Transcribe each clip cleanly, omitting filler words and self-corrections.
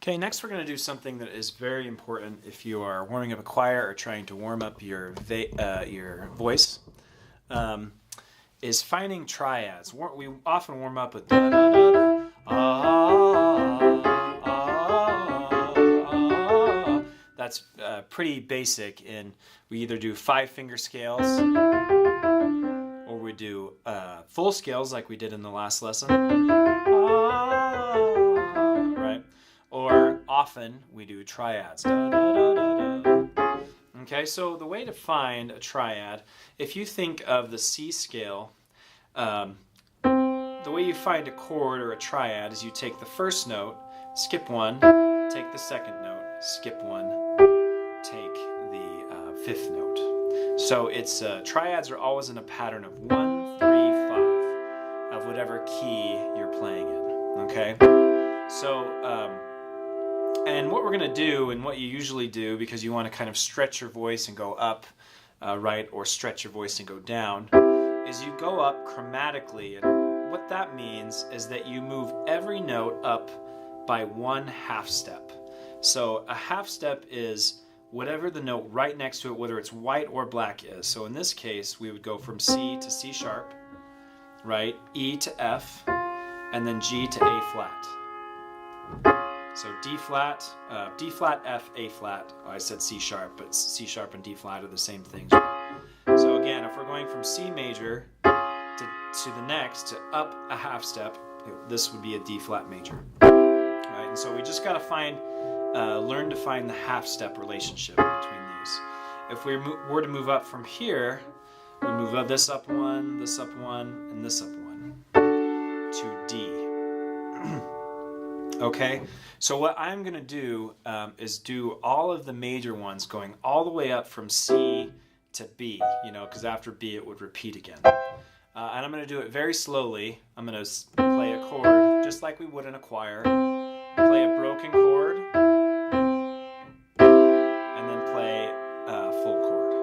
Okay, next we're going to do something that is very important if you are warming up a choir or trying to warm up your voice, is finding triads. We often warm up with da da da da, ah, ah, ah. That's pretty basic, and we either do 5-finger scales or we do full scales like we did in the last lesson. Or often we do triads. Da, da, da, da, da. Okay, so the way to find a triad, if you think of the C scale, the way you find a chord or a triad is you take the first note, skip one, take the second note, skip one, take the fifth note. So it's triads are always in a pattern of 1, 3, 5 of whatever key you're playing in. Okay, so and what we're going to do, and what you usually do, because you want to kind of stretch your voice and go up, right, or stretch your voice and go down, is you go up chromatically. And what that means is that you move every note up by 1 half step. So a half step is whatever the note right next to it, whether it's white or black, is. So in this case, we would go from C to C sharp, right, E to F, and then G to A flat. So D flat, F, A flat. Oh, I said C sharp, but C sharp and D flat are the same things. So again, if we're going from C major to the next, to up a half step, this would be a D flat major. Right? And so we just got to learn to find the half step relationship between these. If we were to move up from here, we move this up one, and this up one to D. Okay, so what I'm going to do is do all of the major ones going all the way up from C to B, because after B it would repeat again. And I'm going to do it very slowly. I'm going to play a chord just like we would in a choir, play a broken chord, and then play a full chord.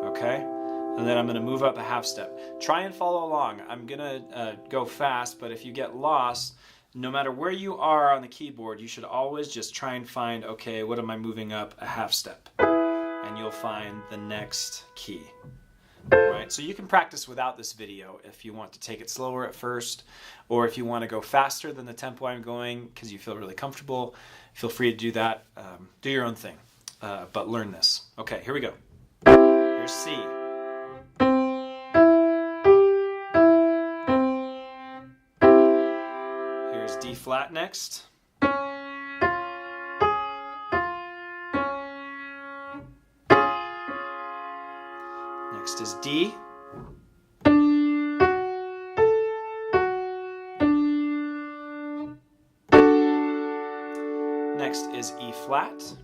Okay? And then I'm going to move up a half step. Try and follow along. I'm going to go fast, but if you get lost, no matter where you are on the keyboard, you should always just try and find, okay, what am I moving up a half step? And you'll find the next key. Right? So you can practice without this video if you want to take it slower at first, or if you want to go faster than the tempo I'm going because you feel really comfortable, feel free to do that. Do your own thing, but learn this. Okay, here we go. Here's C. D flat next. Next is D. Next is E flat.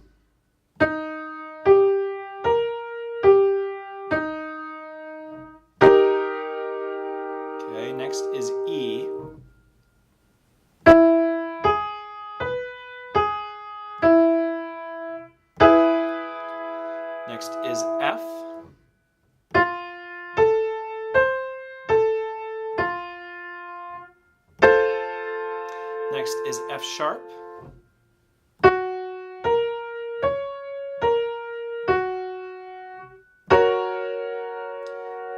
Okay, next is E. Next is F. Next is F sharp.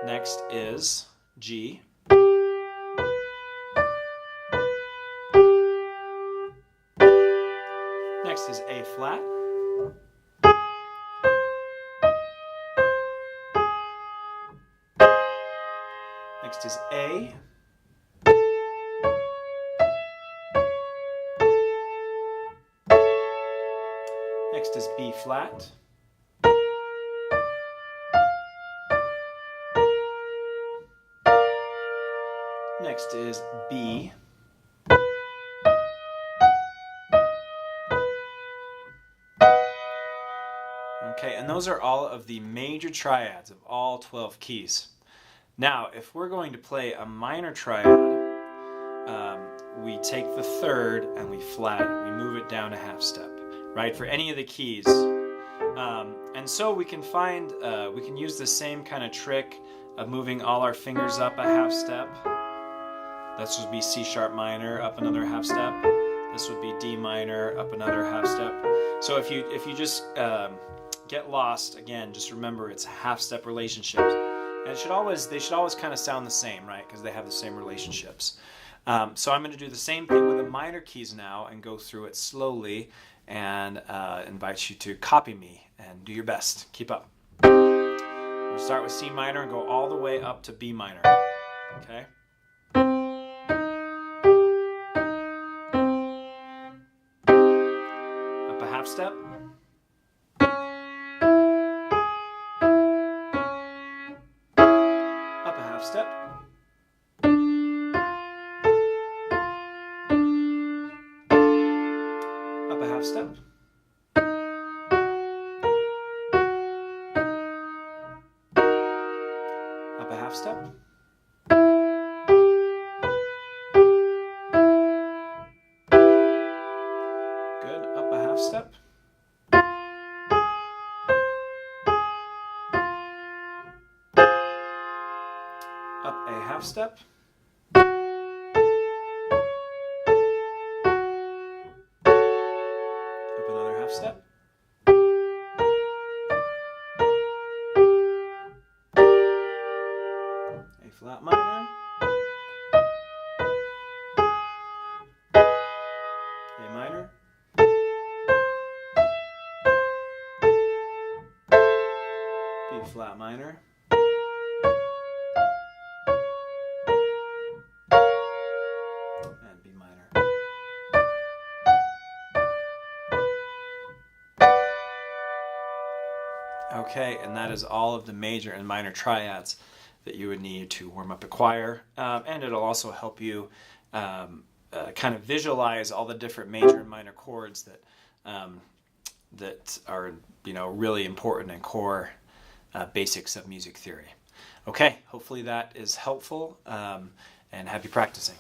Next is G. Next is A flat. Next is A. Next is B flat. Next is B. Okay, and those are all of the major triads of all 12 keys. Now, if we're going to play a minor triad, we take the third and we flatten it. We move it down a half step, right, for any of the keys. And so we can we can use the same kind of trick of moving all our fingers up a half step. That should be C sharp minor, up another half step. This would be D minor, up another half step. So if you just get lost, again, just remember it's half step relationships. And they should always kind of sound the same, right? Because they have the same relationships. So I'm going to do the same thing with the minor keys now and go through it slowly, and invite you to copy me and do your best. Keep up. We'll start with C minor and go all the way up to B minor. Okay? Up a half step. Up a half step. Up a half step. Up a half step. Good. Up a half step. Up a half step. Up another half step. A flat minor. A minor. B flat minor. And B minor. Okay, and that is all of the major and minor triads that you would need to warm up a choir, and it'll also help you kind of visualize all the different major and minor chords that that are really important and core basics of music theory. Okay, hopefully that is helpful, and happy practicing.